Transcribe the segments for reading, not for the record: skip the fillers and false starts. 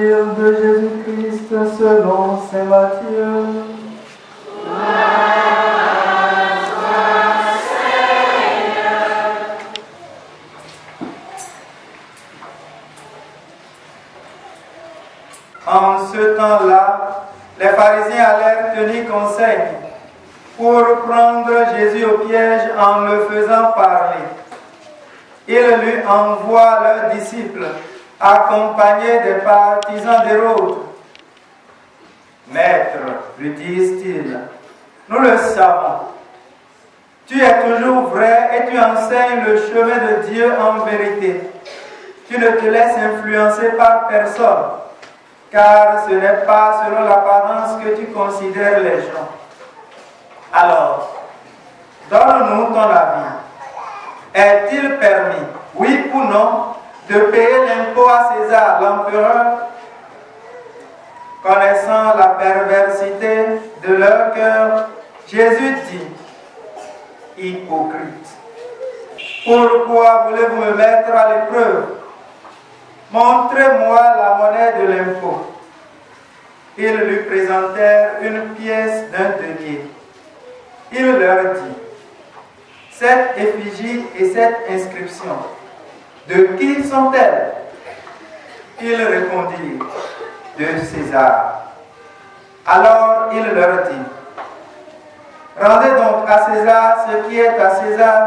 Évangile de Jésus-Christ selon saint Matthieu. En ce temps-là, les pharisiens allèrent tenir conseil pour prendre Jésus au piège en le faisant parler. Ils lui envoient leurs disciples, accompagnés des partisans d'Hérode. Maître, lui disent-ils, nous le savons. Tu es toujours vrai et tu enseignes le chemin de Dieu en vérité. Tu ne te laisses influencer par personne, car ce n'est pas selon l'apparence que tu considères les gens. Alors, donne-nous ton avis. Est-il permis, oui ou non, de payer l'impôt à César, l'empereur? Connaissant la perversité de leur cœur, Jésus dit, hypocrite, pourquoi voulez-vous me mettre à l'épreuve? Montrez-moi la monnaie de l'impôt. Ils lui présentèrent une pièce d'un denier. Il leur dit, cette effigie et cette inscription, de qui sont-elles? Ils répondirent, de César. Alors il leur dit, rendez donc à César ce qui est à César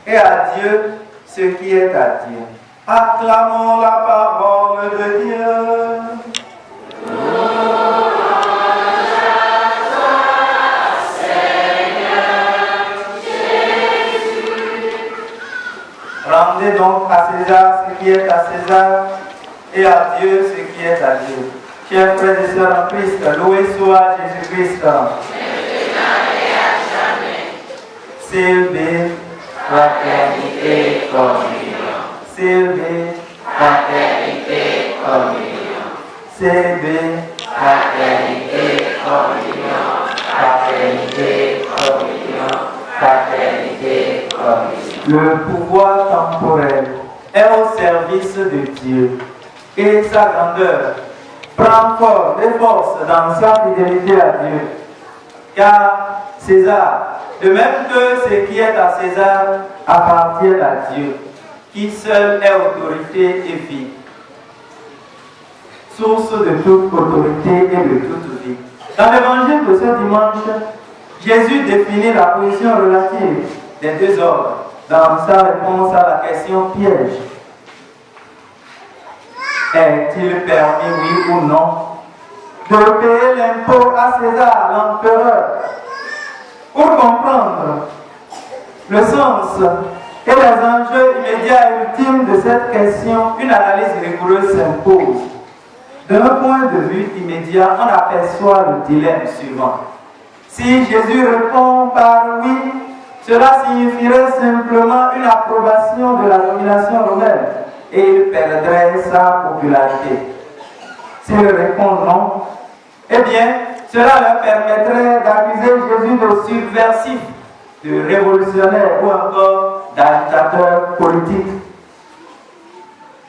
et à Dieu ce qui est à Dieu. Acclamons la parole de Dieu. Rendez donc à César ce qui est à César et à Dieu ce qui est à Dieu. Chers frères et sœurs en Christ, loué soit Jésus-Christ. Célébrer fraternité communion. Célébrer fraternité communion. Célébrer fraternité communion. Fraternité communion. Fraternité communion. Le pouvoir temporel est au service de Dieu et sa grandeur prend force et force dans sa fidélité à Dieu. Car César, de même que ce qui est à César, appartient à Dieu, qui seul est autorité et vie, source de toute autorité et de toute vie. Dans l'évangile de ce dimanche, Jésus définit la position relative des deux ordres dans sa réponse à la question piège. Est-il permis, oui ou non, de payer l'impôt à César, l'empereur? Pour comprendre le sens et les enjeux immédiats et ultimes de cette question, une analyse rigoureuse s'impose. D'un point de vue immédiat, on aperçoit le dilemme suivant. Si Jésus répond par oui, cela signifierait simplement une approbation de la domination romaine et il perdrait sa popularité. S'il répond non, eh bien, cela leur permettrait d'accuser Jésus de subversif, de révolutionnaire ou encore d'agitateur politique.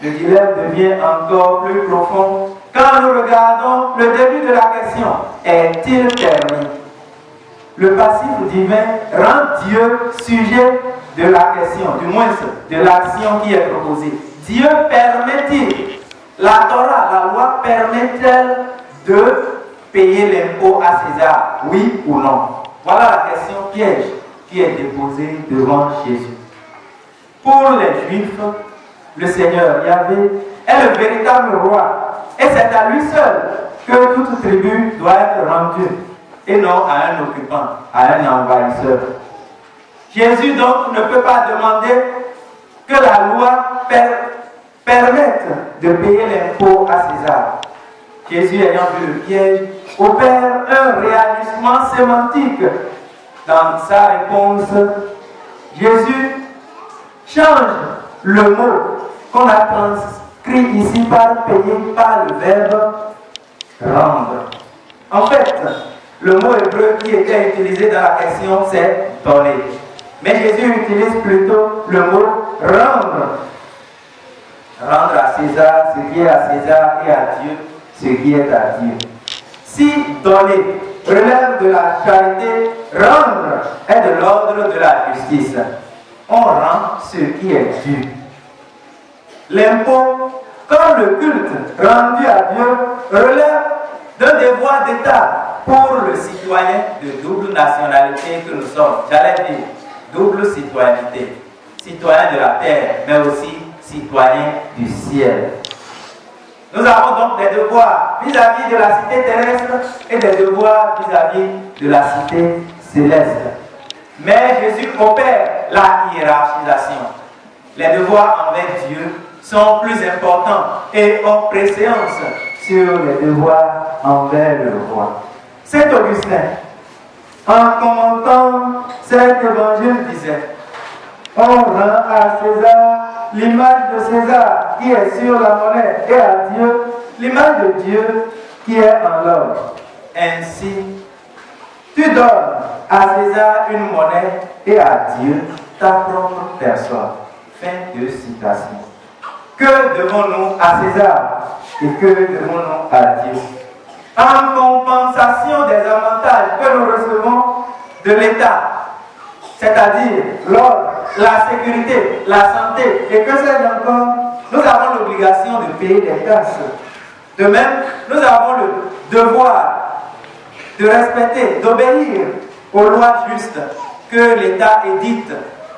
Le dilemme devient encore plus profond quand nous regardons le début de la question. Est-il permis? Le passif divin rend Dieu sujet de la question, du moins de l'action qui est proposée. Dieu permet-il, la Torah, la loi permet-elle de payer l'impôt à César, oui ou non? Voilà la question piège qui est déposée devant Jésus. Pour les Juifs, le Seigneur Yahvé est le véritable roi et c'est à lui seul que toute tribu doit être rendue et non à un occupant, à un envahisseur. Jésus donc ne peut pas demander que la loi permette de payer l'impôt à César. Jésus ayant vu le piège, opère un réajustement sémantique. Dans sa réponse, Jésus change le mot qu'on a transcrit ici par payer par le verbe rendre. En fait, le mot hébreu qui était utilisé dans la question, c'est donner. Mais Jésus utilise plutôt le mot rendre. Rendre à César ce qui est à César et à Dieu ce qui est à Dieu. Si donner relève de la charité, rendre est de l'ordre de la justice. On rend ce qui est dû. L'impôt, comme le culte rendu à Dieu, relève d'un devoir d'État pour le citoyen de double nationalité que nous sommes. J'allais dire double citoyenneté. Citoyen de la terre, mais aussi citoyen du ciel. Nous avons donc des devoirs vis-à-vis de la cité terrestre et des devoirs vis-à-vis de la cité céleste. Mais Jésus opère la hiérarchisation. Les devoirs envers Dieu sont plus importants et ont préséance sur les devoirs envers le roi. Saint Augustin, en commentant cet évangile, disait: on rend à César l'image de César qui est sur la monnaie et à Dieu l'image de Dieu qui est en l'homme. Ainsi, tu donnes à César une monnaie et à Dieu ta propre personne. Fin de citation. Que devons-nous à César et que devons-nous à Dieu? En compensation des avantages que nous recevons de l'État, c'est-à-dire l'ordre, la sécurité, la santé et que sais-je encore, nous avons l'obligation de payer des taxes. De même, nous avons le devoir de respecter, d'obéir aux lois justes que l'État édite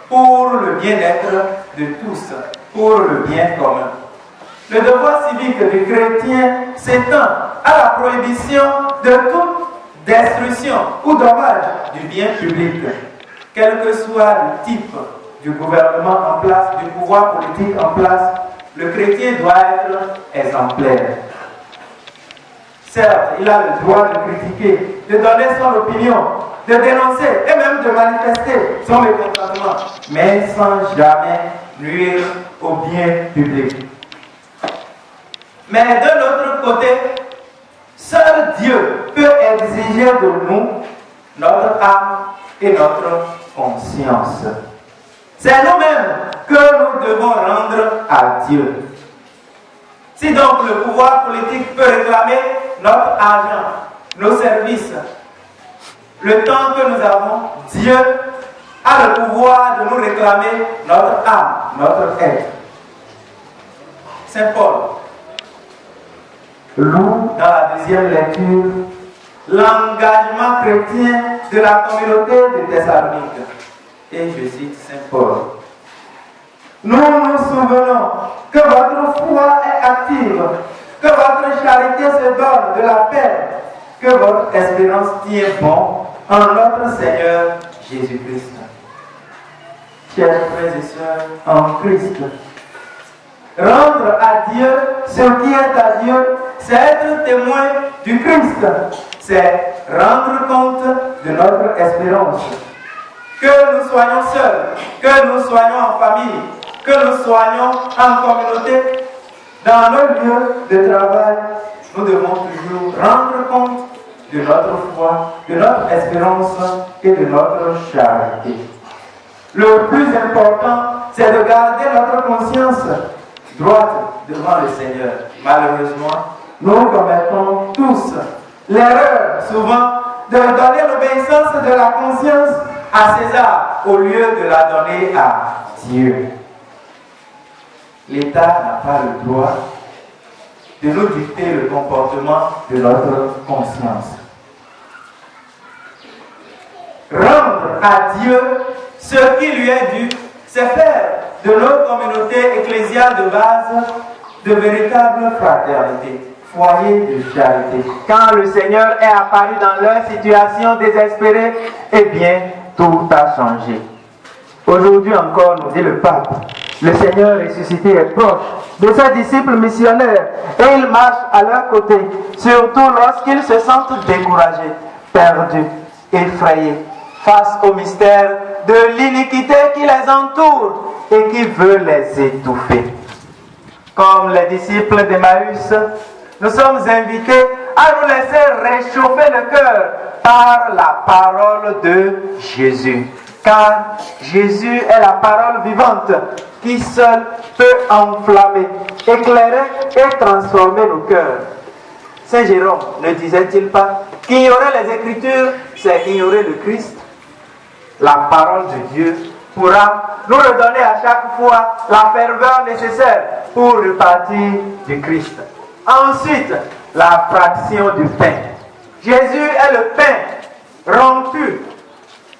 pour le bien-être de tous, pour le bien commun. Le devoir civique du chrétien s'étend à la prohibition de toute destruction ou dommage du bien public, quel que soit le type du gouvernement en place, du pouvoir politique en place. Le chrétien doit être exemplaire. Certes, il a le droit de critiquer, de donner son opinion, de dénoncer et même de manifester son mécontentement, mais sans jamais nuire au bien public. Mais de l'autre côté, seul Dieu peut exiger de nous notre âme et notre conscience. C'est nous-mêmes que nous devons rendre à Dieu. Si donc le pouvoir politique peut réclamer notre argent, nos services, le temps que nous avons, Dieu a le pouvoir de nous réclamer notre âme, notre être. Saint Paul loue dans la deuxième lecture l'engagement chrétien de la communauté de Thessalonique. Et je cite Saint Paul: nous nous souvenons que votre foi est active, que votre charité se donne de la peine, que votre espérance tient bon en notre Seigneur Jésus-Christ. Chers frères et sœurs en Christ, rendre à Dieu ce qui est à Dieu, c'est être témoin du Christ, c'est rendre compte de notre espérance. Que nous soyons seuls, que nous soyons en famille, que nous soyons en communauté, dans nos lieux de travail, nous devons toujours rendre compte de notre foi, de notre espérance et de notre charité. Le plus important, c'est de garder notre conscience droite devant le Seigneur. Malheureusement, nous commettons tous l'erreur souvent de donner l'obéissance de la conscience à César au lieu de la donner à Dieu. L'État n'a pas le droit de nous dicter le comportement de notre conscience. Rendre à Dieu ce qui lui est dû, c'est faire de nos communautés ecclésiales de base de véritables fraternités, foyers de charité. Quand le Seigneur est apparu dans leur situation désespérée, eh bien, tout a changé. Aujourd'hui encore, nous dit le pape, le Seigneur ressuscité est proche de ses disciples missionnaires et il marche à leur côté, surtout lorsqu'ils se sentent découragés, perdus, effrayés, face au mystère de l'iniquité qui les entoure et qui veut les étouffer. Comme les disciples d'Emmaüs, nous sommes invités à nous laisser réchauffer le cœur par la parole de Jésus. car Jésus est la parole vivante qui seule peut enflammer, éclairer et transformer nos cœurs. Saint Jérôme ne disait-il pas qu'ignorer les Écritures, c'est ignorer le Christ? La parole de Dieu pourra nous redonner à chaque fois la ferveur nécessaire pour repartir du Christ. Ensuite, la fraction du pain. Jésus est le pain rompu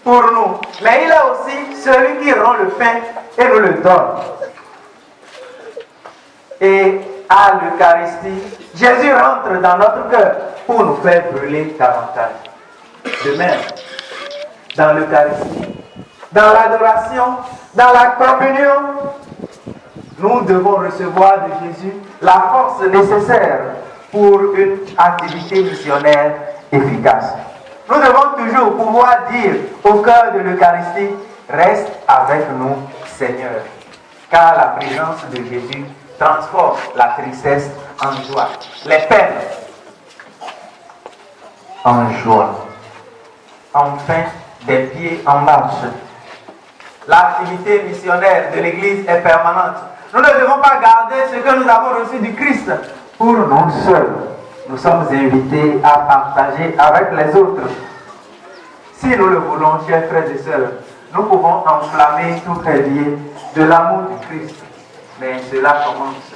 pour nous, mais il est aussi celui qui rend le pain et nous le donne. Et à l'Eucharistie, Jésus rentre dans notre cœur pour nous faire brûler davantage. De même, dans l'Eucharistie, dans l'adoration, dans la communion, nous devons recevoir de Jésus la force nécessaire pour une activité missionnaire efficace. Nous devons toujours pouvoir dire au cœur de l'Eucharistie, reste avec nous, Seigneur, car la présence de Jésus transforme la tristesse en joie, les peines en joie, enfin des pieds en marche. L'activité missionnaire de l'Église est permanente. Nous ne devons pas garder ce que nous avons reçu du Christ pour nous seuls. Nous sommes invités à partager avec les autres. Si nous le voulons, chers frères et sœurs, nous pouvons enflammer tout lié de l'amour du Christ. Mais cela commence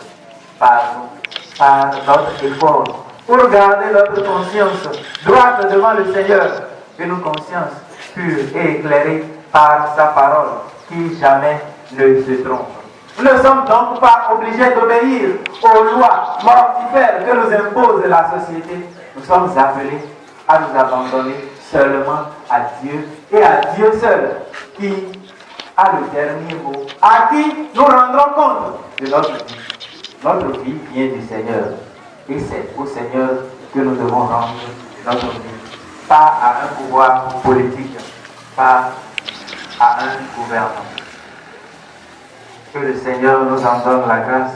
par nous, par notre effort, pour garder notre conscience droite devant le Seigneur, une conscience pure et éclairée par sa parole, qui jamais ne se trompe. Nous ne sommes donc pas obligés d'obéir aux lois mortifères que nous impose la société. Nous sommes appelés à nous abandonner seulement à Dieu et à Dieu seul, qui a le dernier mot, à qui nous rendrons compte de notre vie. Notre vie vient du Seigneur, et c'est au Seigneur que nous devons rendre notre vie, pas à un pouvoir politique, pas à un gouvernement. Que le Seigneur nous en donne la grâce.